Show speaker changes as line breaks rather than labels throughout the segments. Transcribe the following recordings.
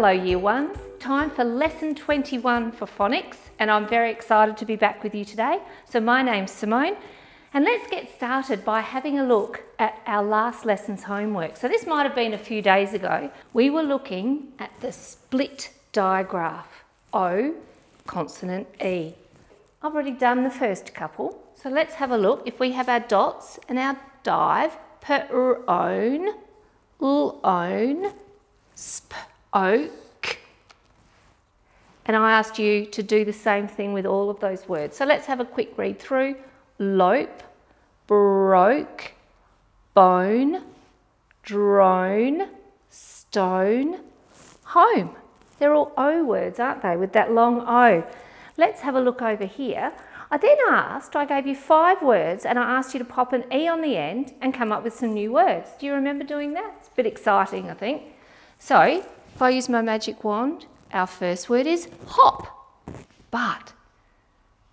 Hello Year Ones, time for lesson 21 for phonics, and I'm very excited to be back with you today. So my name's Simone, and let's get started by having a look at our last lesson's homework. So this might have been a few days ago. We were looking at the split digraph, O, consonant E. I've already done the first couple, so let's have a look. If we have our dots and our dive, per-own, ul-own, sp-oak, and I asked you to do the same thing with all of those words. So let's have a quick read through. Lope, broke, bone, drone, stone, home. They're all O words, aren't they, with that long O. Let's have a look over here. I then I gave you 5 words and I asked you to pop an E on the end and come up with some new words. Do you remember doing that? It's a bit exciting, I think. So, if I use my magic wand, our first word is hop. But,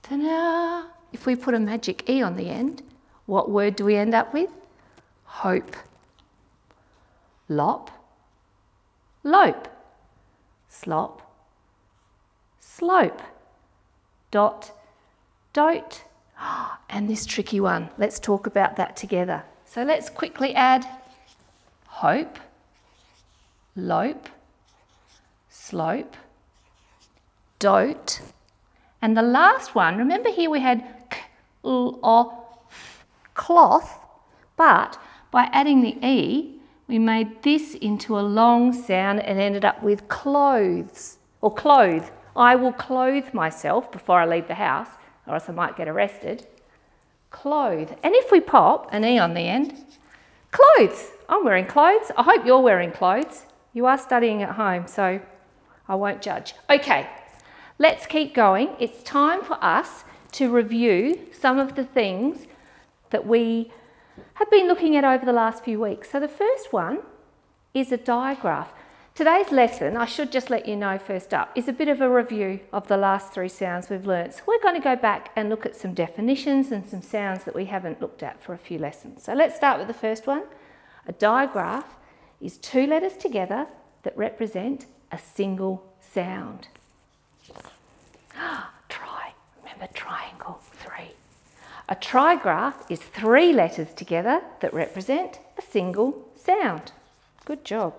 ta-da! If we put a magic E on the end, what word do we end up with? Hope. Lop, lope, slop, slope, dot, dote, and this tricky one. Let's talk about that together. So let's quickly add hope, lope, slope, dote, and the last one, remember here we had k, l, o, f, cloth, but by adding the E, we made this into a long sound and ended up with clothes, or clothe. I will clothe myself before I leave the house, or else I might get arrested. Clothe. And if we pop an E on the end, clothes. I'm wearing clothes. I hope you're wearing clothes. You are studying at home, so I won't judge. Okay, let's keep going. It's time for us to review some of the things that we have been looking at over the last few weeks. So the first one is a digraph. Today's lesson, I should just let you know first up, is a bit of a review of the last 3 sounds we've learnt. So we're going to go back and look at some definitions and some sounds that we haven't looked at for a few lessons. So let's start with the first one. A digraph is 2 letters together that represent a single sound. Remember triangle, 3. A trigraph is 3 letters together that represent a single sound. Good job.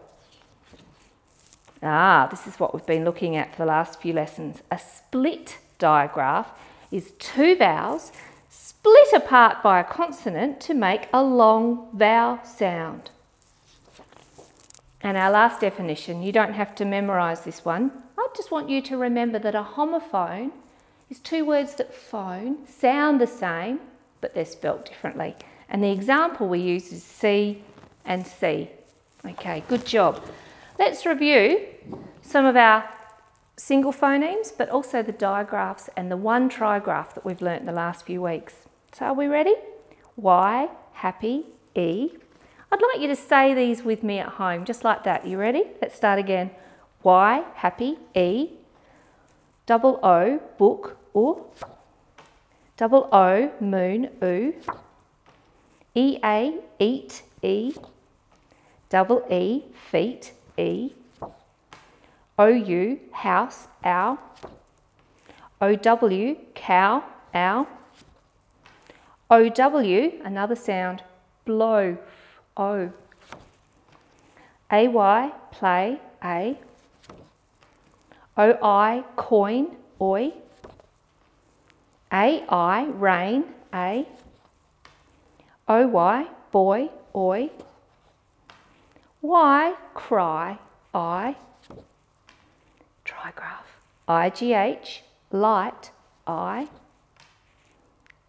This is what we've been looking at for the last few lessons. A split digraph is 2 vowels split apart by a consonant to make a long vowel sound. And our last definition, you don't have to memorise this one. I just want you to remember that a homophone is 2 words that phone, sound the same, but they're spelt differently. And the example we use is C and C. Okay, good job. Let's review some of our single phonemes, but also the digraphs and the one trigraph that we've learnt the last few weeks. So are we ready? Y, happy, E. I'd like you to say these with me at home, just like that. You ready? Let's start again. Y, happy, E. Double O, book, U. Double O, moon, U. E-A, eat, E. Double E, feet, E. O-U, house, ow. O-W, cow, ow. O-W, another sound, blow, O. A-Y, play, A. O-I, coin, oi. A-I, rain, A. O-Y, boy, oi. Y, cry, I. Trigraph. I-G-H, light, I.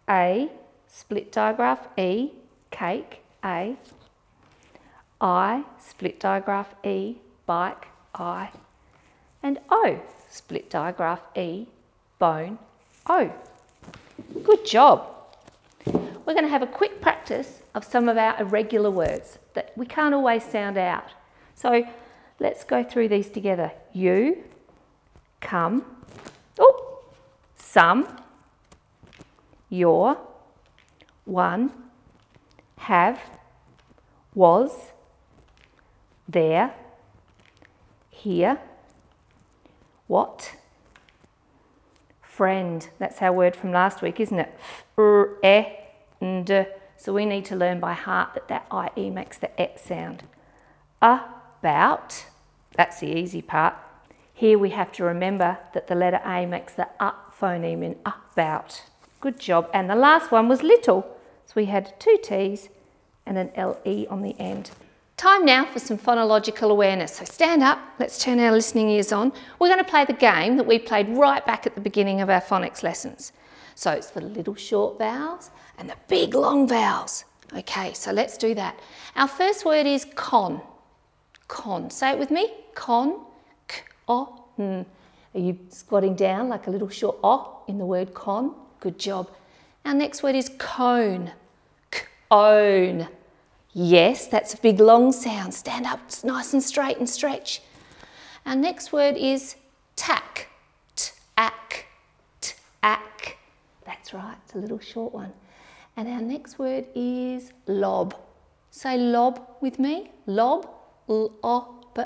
A, split digraph, E, cake, A. I, split digraph, E, bike, I. And O, split digraph, E, bone, O. Good job. We're going to have a quick practice of some of our irregular words that we can't always sound out. So let's go through these together. You, come, some, your, one, have, was, there, here, what? Friend. That's our word from last week, isn't it? F-r-e-n-d. So we need to learn by heart that I-E makes the E sound. About. That's the easy part. Here we have to remember that the letter A makes the phoneme in about. Good job. And the last one was little. So we had 2 T's and an L-E on the end. Time now for some phonological awareness. So stand up, let's turn our listening ears on. We're going to play the game that we played right back at the beginning of our phonics lessons. So it's the little short vowels and the big long vowels. Okay, so let's do that. Our first word is con. Con. Say it with me. Con. K-o-n. Are you squatting down like a little short O in the word con? Good job. Our next word is cone. K-own. Yes, that's a big long sound. Stand up nice and straight and stretch. Our next word is tack. T-ack. T-ack. That's right, it's a little short one. And our next word is lob. Say lob with me. Lob. L-o-b.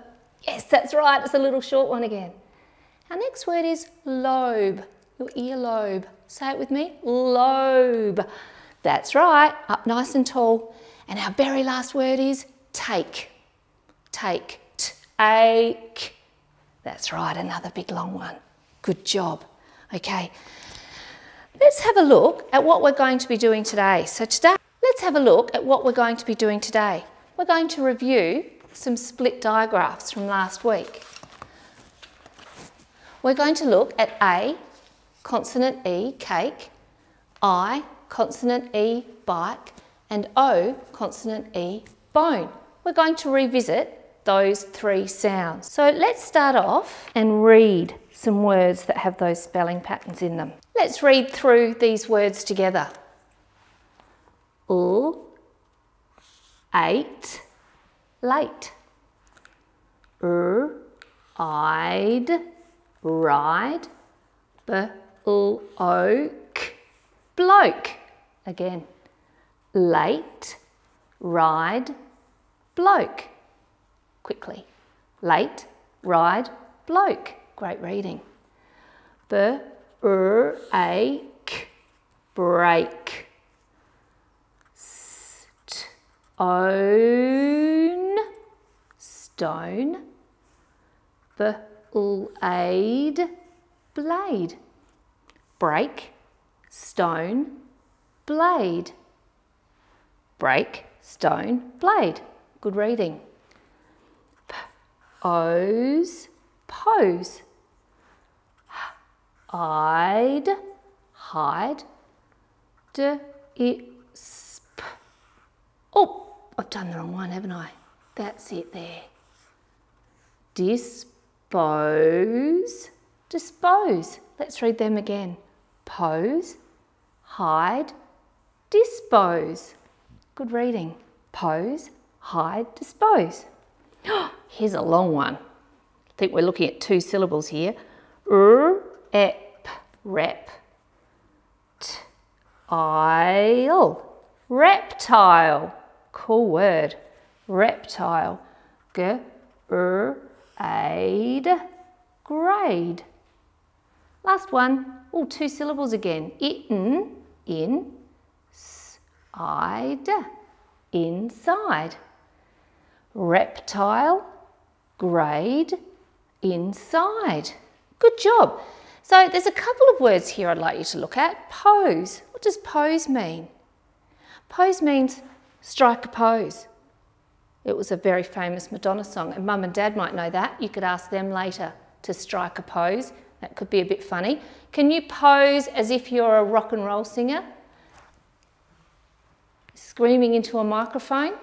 Yes, that's right, it's a little short one again. Our next word is lobe. Your earlobe. Say it with me. Lobe. That's right, up nice and tall. And our very last word is take. Take. Take. That's right, another big long one. Good job. Okay, let's have a look at what we're going to be doing today. So today, let's have a look at what we're going to be doing today. We're going to review some split digraphs from last week. We're going to look at A, consonant E, cake, I, consonant E, bike, and O, consonant E, bone. We're going to revisit those 3 sounds. So let's start off and read some words that have those spelling patterns in them. Let's read through these words together. Ate, late. I'd, ride. Oak, bloke. Again. Late, ride, bloke. Quickly. Late, ride, bloke. Great reading. Ache, break. Stone, stone. Blade, blade. Break, stone, blade. Break, stone, blade. Good reading. Pose, pose. I'd, hide. Oh, I've done the wrong one, haven't I? That's it there. Dispose, dispose. Let's read them again. Pose, hide, dispose. Good reading. Pose, hide, dispose. Here's a long one. I think we're looking at 2 syllables here. Ep, rep. Tile, reptile. Cool word. Reptile. Aid, grade. Last one. Oh, 2 syllables again. Itten, in. Side, inside. Reptile, grade, inside. Good job. So there's a couple of words here I'd like you to look at. Pose. What does pose mean? Pose means strike a pose. It was a very famous Madonna song, and Mum and Dad might know that. You could ask them later to strike a pose. That could be a bit funny. Can you pose as if you're a rock and roll singer? Screaming into a microphone?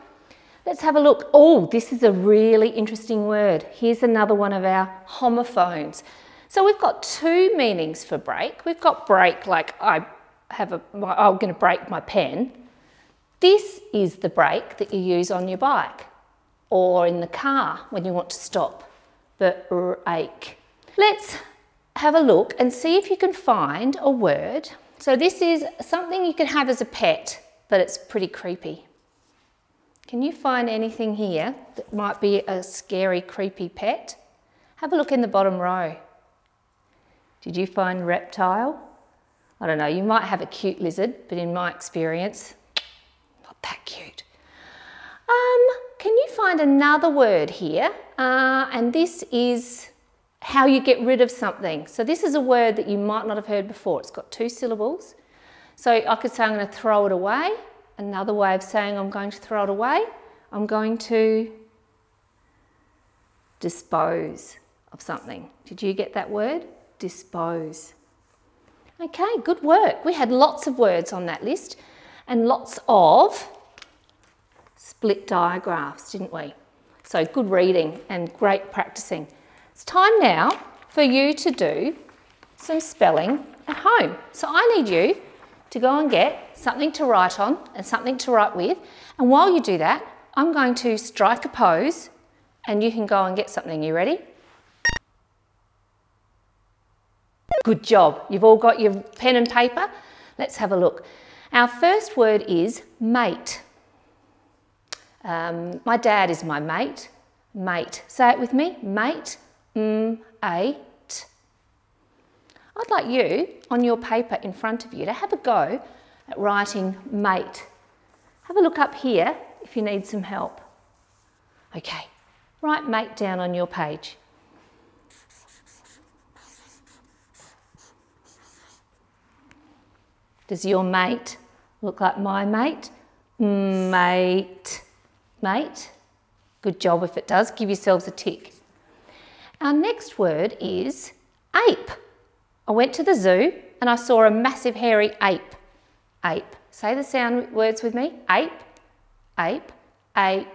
Let's have a look. Oh, this is a really interesting word. Here's another one of our homophones. So we've got 2 meanings for break. We've got break like I'm going to break my pen. This is the brake that you use on your bike or in the car when you want to stop. Brake. Let's have a look and see if you can find a word. So this is something you can have as a pet, but it's pretty creepy. Can you find anything here that might be a scary, creepy pet? Have a look in the bottom row. Did you find reptile? I don't know, you might have a cute lizard, but in my experience, not that cute. Can you find another word here? And this is how you get rid of something. So this is a word that you might not have heard before. It's got 2 syllables. So I could say I'm going to throw it away. Another way of saying I'm going to throw it away, I'm going to dispose of something. Did you get that word? Dispose. Okay, good work. We had lots of words on that list and lots of split digraphs, didn't we? So good reading and great practicing. It's time now for you to do some spelling at home. So I need you to go and get something to write on and something to write with. And while you do that, I'm going to strike a pose and you can go and get something. You ready? Good job. You've all got your pen and paper. Let's have a look. Our first word is mate. My dad is my mate. Mate. Say it with me. Mate. Mate. I'd like you, on your paper in front of you, to have a go at writing mate. Have a look up here if you need some help. Okay, write mate down on your page. Does your mate look like my mate? Mate. Mate. Good job if it does. Give yourselves a tick. Our next word is ape. I went to the zoo and I saw a massive hairy ape. Ape. Say the sound words with me. Ape, ape, ape.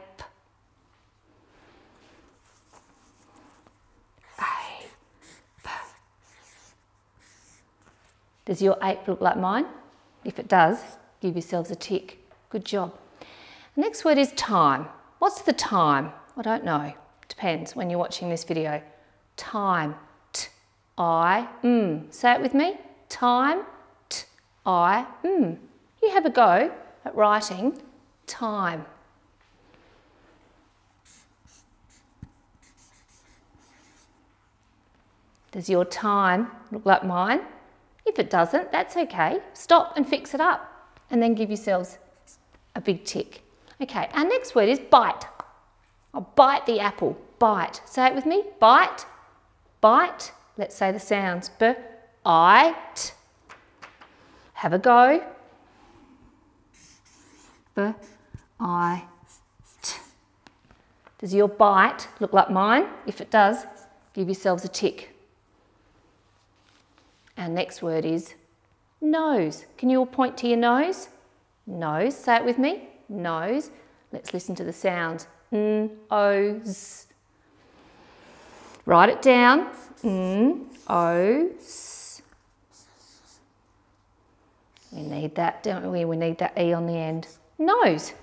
Ape. Does your ape look like mine? If it does, give yourselves a tick. Good job. The next word is time. What's the time? I don't know. Depends when you're watching this video. Time. T-I-M. Say it with me. Time. T-I-M. You have a go at writing time. Does your time look like mine? If it doesn't, that's okay. Stop and fix it up and then give yourselves a big tick. Okay, our next word is bite. I'll bite the apple. Bite. Say it with me. Bite. Bite. Let's say the sounds. B-I-T. Have a go. B-I-T. Does your bite look like mine? If it does, give yourselves a tick. Our next word is nose. Can you all point to your nose? Nose. Say it with me. Nose. Let's listen to the sounds. N-O-S. Write it down. N-O-S. We need that, don't we? We need that E on the end. Nose.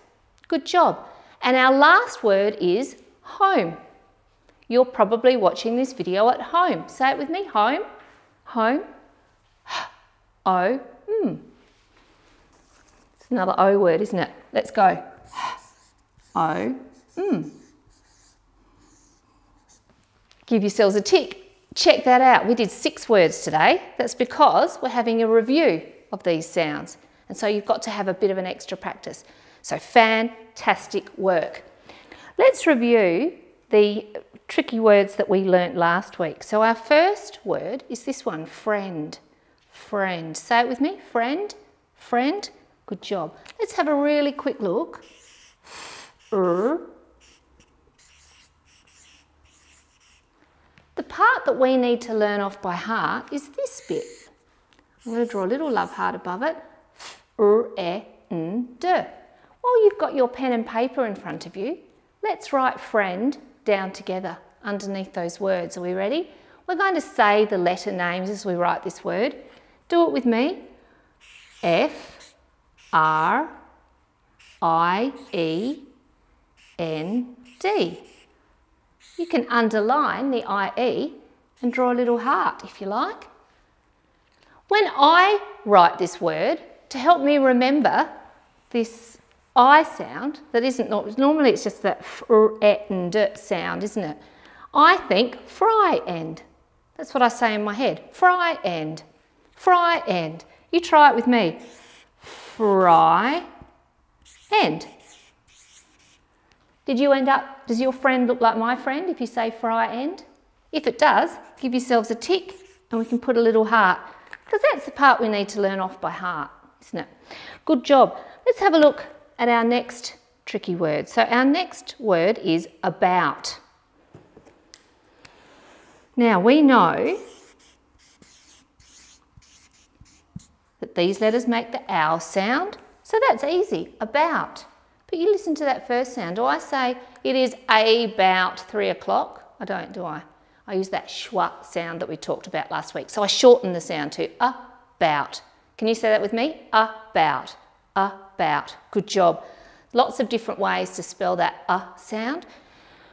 Good job. And our last word is home. You're probably watching this video at home. Say it with me. Home. Home. O-M. It's another O word, isn't it? Let's go. O-M. Give yourselves a tick. Check that out. We did 6 words today. That's because we're having a review of these sounds. And so you've got to have a bit of an extra practice. So fantastic work. Let's review the tricky words that we learnt last week. So our first word is this one, friend. Friend. Say it with me. Friend. Friend. Good job. Let's have a really quick look. The part that we need to learn off by heart is this bit. I'm going to draw a little love heart above it. D. While you've got your pen and paper in front of you, let's write friend down together underneath those words. Are we ready? We're going to say the letter names as we write this word. Do it with me. F-R-I-E-N-D. You can underline the I-E and draw a little heart if you like. When I write this word, to help me remember this I sound, that isn't, normally it's just that f-r-e-n-d sound, isn't it? I think fry end. That's what I say in my head. Fry end. Fry end. You try it with me. Fry end. Did you end up, does your friend look like my friend if you say fry end? If it does, give yourselves a tick and we can put a little heart, because that's the part we need to learn off by heart, isn't it? Good job. Let's have a look at our next tricky word. So our next word is about. Now we know that these letters make the ow sound, so that's easy, about. But you listen to that first sound. Do I say it is about 3 o'clock? I don't, do I? I use that schwa sound that we talked about last week. So I shorten the sound to about. Can you say that with me? About, about. Good job. Lots of different ways to spell that sound.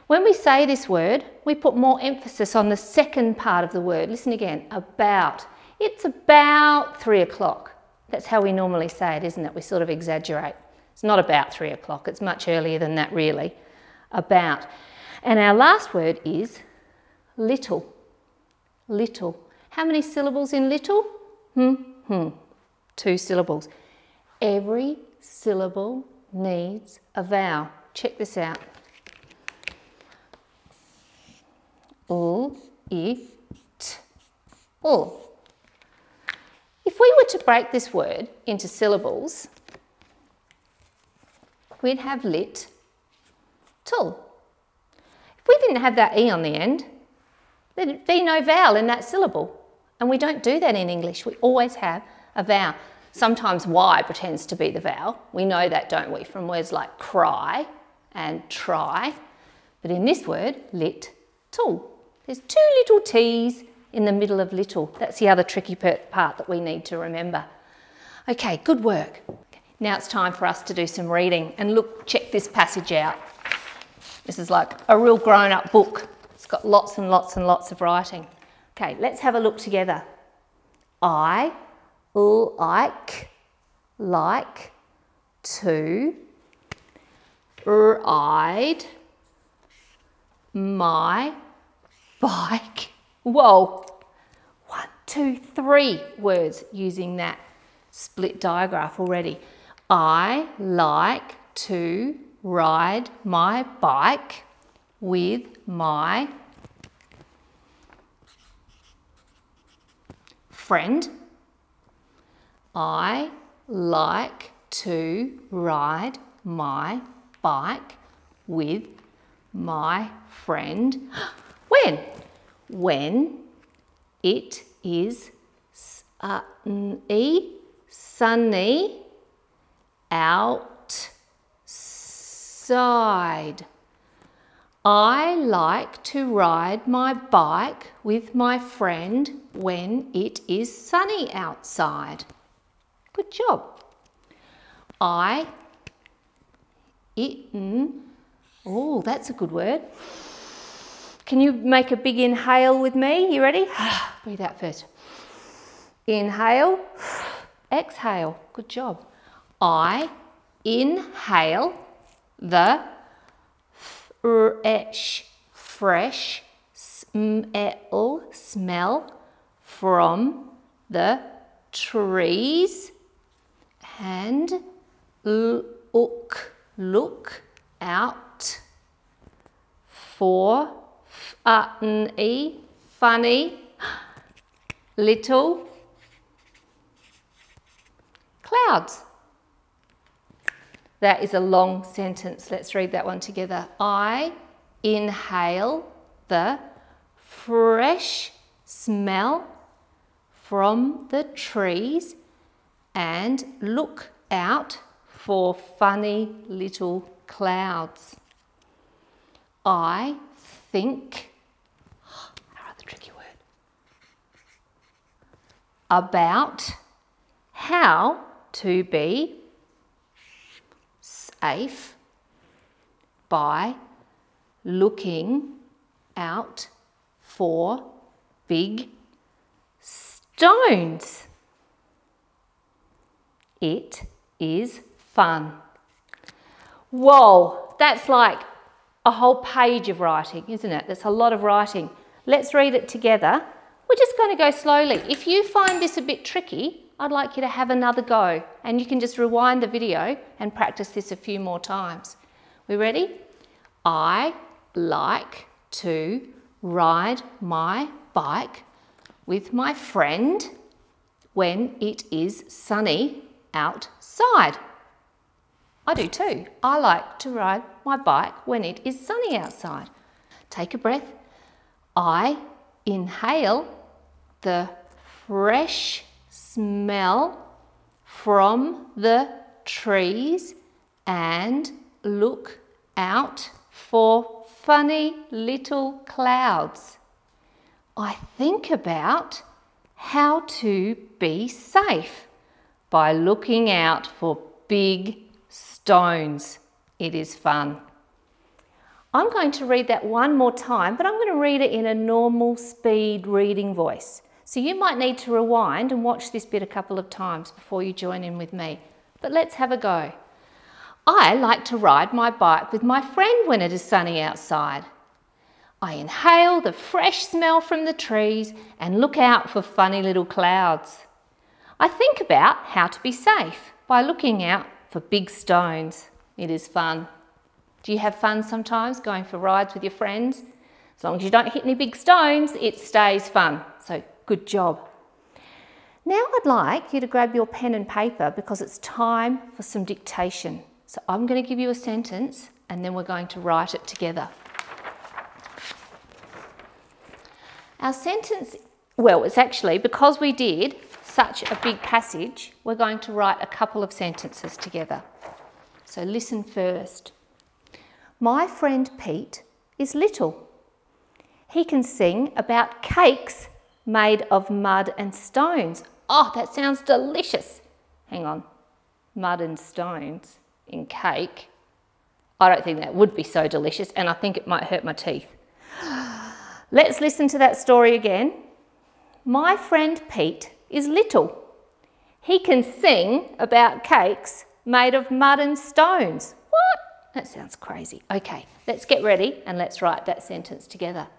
When we say this word, we put more emphasis on the second part of the word. Listen again, about. It's about 3 o'clock. That's how we normally say it, isn't it? We sort of exaggerate. It's not about 3 o'clock, it's much earlier than that really. About. And our last word is little. Little. How many syllables in little? 2 syllables. Every syllable needs a vowel. Check this out. Ul, I, t, ul. If we were to break this word into syllables, we'd have lit, tul. If we didn't have that E on the end, there'd be no vowel in that syllable. And we don't do that in English. We always have a vowel. Sometimes Y pretends to be the vowel. We know that, don't we, from words like cry and try. But in this word, lit, tul. There's 2 little T's in the middle of little. That's the other tricky part that we need to remember. Okay, good work. Now it's time for us to do some reading. And look, check this passage out. This is like a real grown-up book. It's got lots and lots and lots of writing. Okay, let's have a look together. I like to ride my bike. Whoa. 1, 2, 3 words using that split digraph already. I like to ride my bike with my friend. I like to ride my bike with my friend. When? When it is sunny outside. I like to ride my bike with my friend when it is sunny outside. Good job. Oh, that's a good word. Can you make a big inhale with me? You ready? Breathe out first. Inhale, exhale. Good job. I inhale the fresh smell from the trees and look out for funny little clouds. That is a long sentence. Let's read that one together. I inhale the fresh smell from the trees and look out for funny little clouds. I think, another tricky word, about how to be safe by looking out for big stones. It is fun. Whoa, that's like a whole page of writing, isn't it? That's a lot of writing. Let's read it together We're just going to go slowly. If you find this a bit tricky, I'd like you to have another go, and you can just rewind the video and practice this a few more times. We ready? I like to ride my bike with my friend when it is sunny outside. I do too. I like to ride my bike when it is sunny outside. Take a breath. I inhale the fresh smell from the trees and look out for funny little clouds. I think about how to be safe by looking out for big stones. It is fun. I'm going to read that one more time, but I'm going to read it in a normal speed reading voice. So you might need to rewind and watch this bit a couple of times before you join in with me. But let's have a go. I like to ride my bike with my friend when it is sunny outside. I inhale the fresh smell from the trees and look out for funny little clouds. I think about how to be safe by looking out for big stones. It is fun. Do you have fun sometimes going for rides with your friends? As long as you don't hit any big stones, it stays fun. So good job. Now I'd like you to grab your pen and paper because it's time for some dictation. So I'm going to give you a sentence and then we're going to write it together. Our sentence, well, it's actually because we did such a big passage, we're going to write a couple of sentences together. So listen first. My friend Pete is little. He can sing about cakes made of mud and stones. Oh, that sounds delicious. Hang on, mud and stones in cake. I don't think that would be so delicious, and I think it might hurt my teeth. Let's listen to that story again. My friend Pete is little. He can sing about cakes made of mud and stones. What? That sounds crazy. Okay, let's get ready and let's write that sentence together.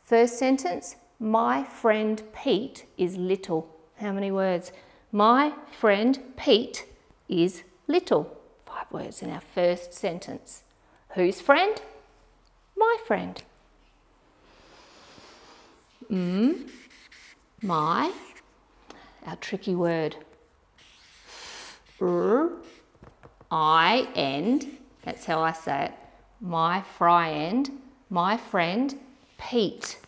First sentence, my friend Pete is little. How many words? My friend Pete is little. 5 words in our first sentence. Whose friend? My friend. My, our tricky word. I end, that's how I say it. My friend, Pete.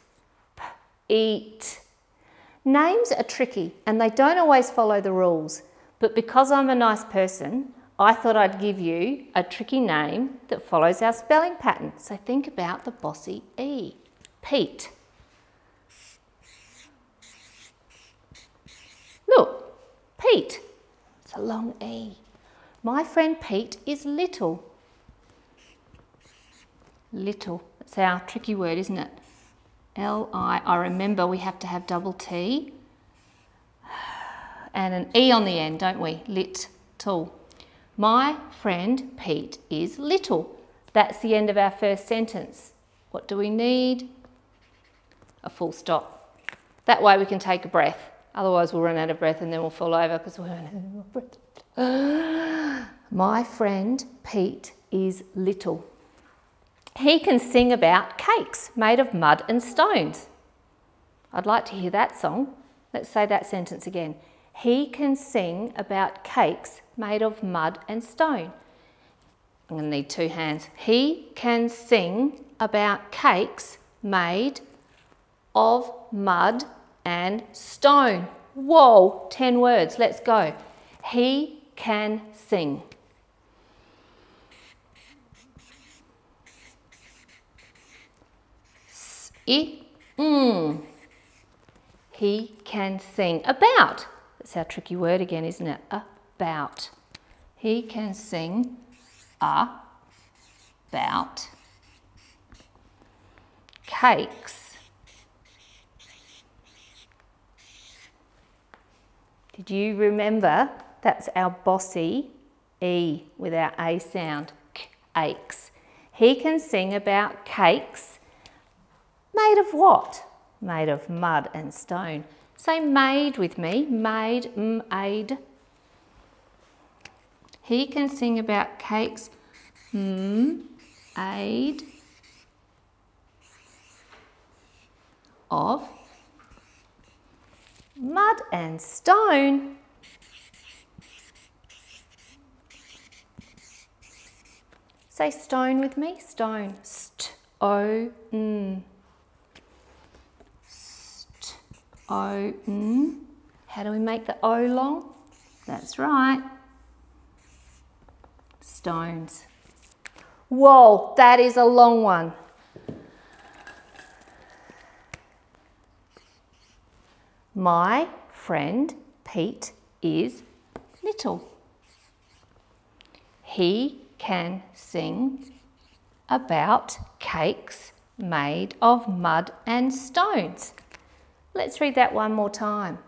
Eat. Names are tricky and they don't always follow the rules, but because I'm a nice person, I thought I'd give you a tricky name that follows our spelling pattern. So think about the bossy E. Pete. Look, Pete. It's a long E. My friend Pete is little. Little. That's our tricky word, isn't it? L-I. I remember we have to have double T and an E on the end, don't we? Little. My friend Pete is little. That's the end of our first sentence. What do we need? A full stop. That way we can take a breath. Otherwise we'll run out of breath and then we'll fall over because we'll run out of breath. My friend Pete is little. He can sing about cakes made of mud and stones. I'd like to hear that song. Let's say that sentence again. He can sing about cakes made of mud and stone. I'm going to need 2 hands. He can sing about cakes made of mud and stone. Whoa, 10 words. Let's go. He can sing. He can sing about. That's our tricky word again, isn't it? About. He can sing about cakes. Did you remember? That's our bossy E with our A sound. Cakes. He can sing about cakes made of what? made of mud and stone. Say made with me, made, aid. He can sing about cakes, aid of mud and stone. Say stone with me, stone, st-o-n. St-o-n. How do we make the O long? That's right. Stones. Whoa, that is a long one. My friend Pete is little. He can sing about cakes made of mud and stones. Let's read that one more time.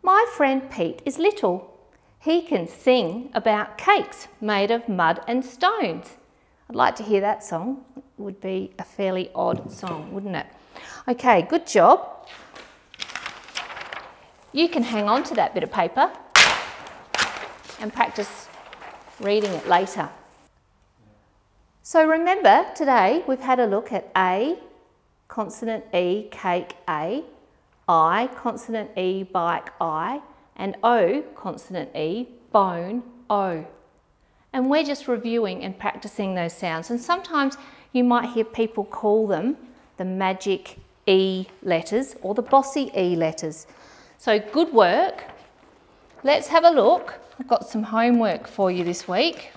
My friend Pete is little. He can sing about cakes made of mud and stones. I'd like to hear that song. It would be a fairly odd song, wouldn't it? Okay, good job. You can hang on to that bit of paper and practice reading it later. So remember, today we've had a look at A, consonant E, cake A, I, consonant E, bike I, and O, consonant E, bone O. And we're just reviewing and practicing those sounds. And sometimes you might hear people call them the magic E letters or the bossy E letters. So good work. Let's have a look. I've got some homework for you this week.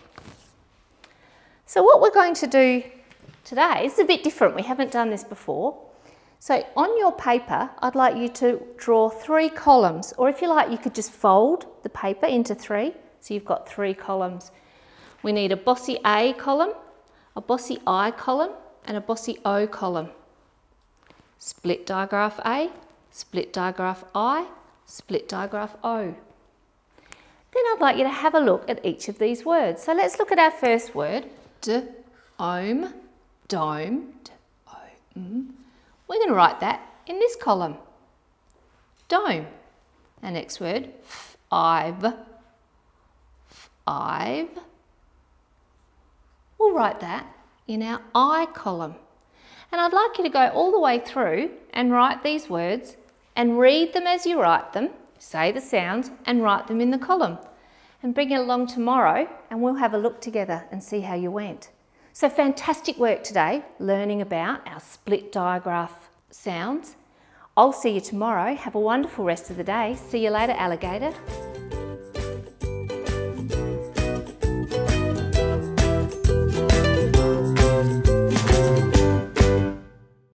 So what we're going to do today is a bit different. We haven't done this before. So on your paper, I'd like you to draw 3 columns, or if you like, you could just fold the paper into 3. So you've got 3 columns. We need a bossy A column, a bossy I column, and a bossy O column. Split digraph A, split digraph I, split digraph O. Then I'd like you to have a look at each of these words. So let's look at our first word, dome, dome, dome. We're going to write that in this column, dome. Our next word, five. We'll write that in our I column. And I'd like you to go all the way through and write these words and read them as you write them, say the sounds and write them in the column. And bring it along tomorrow and we'll have a look together and see how you went. So fantastic work today, learning about our split digraph sounds. I'll see you tomorrow. Have a wonderful rest of the day. See you later, alligator.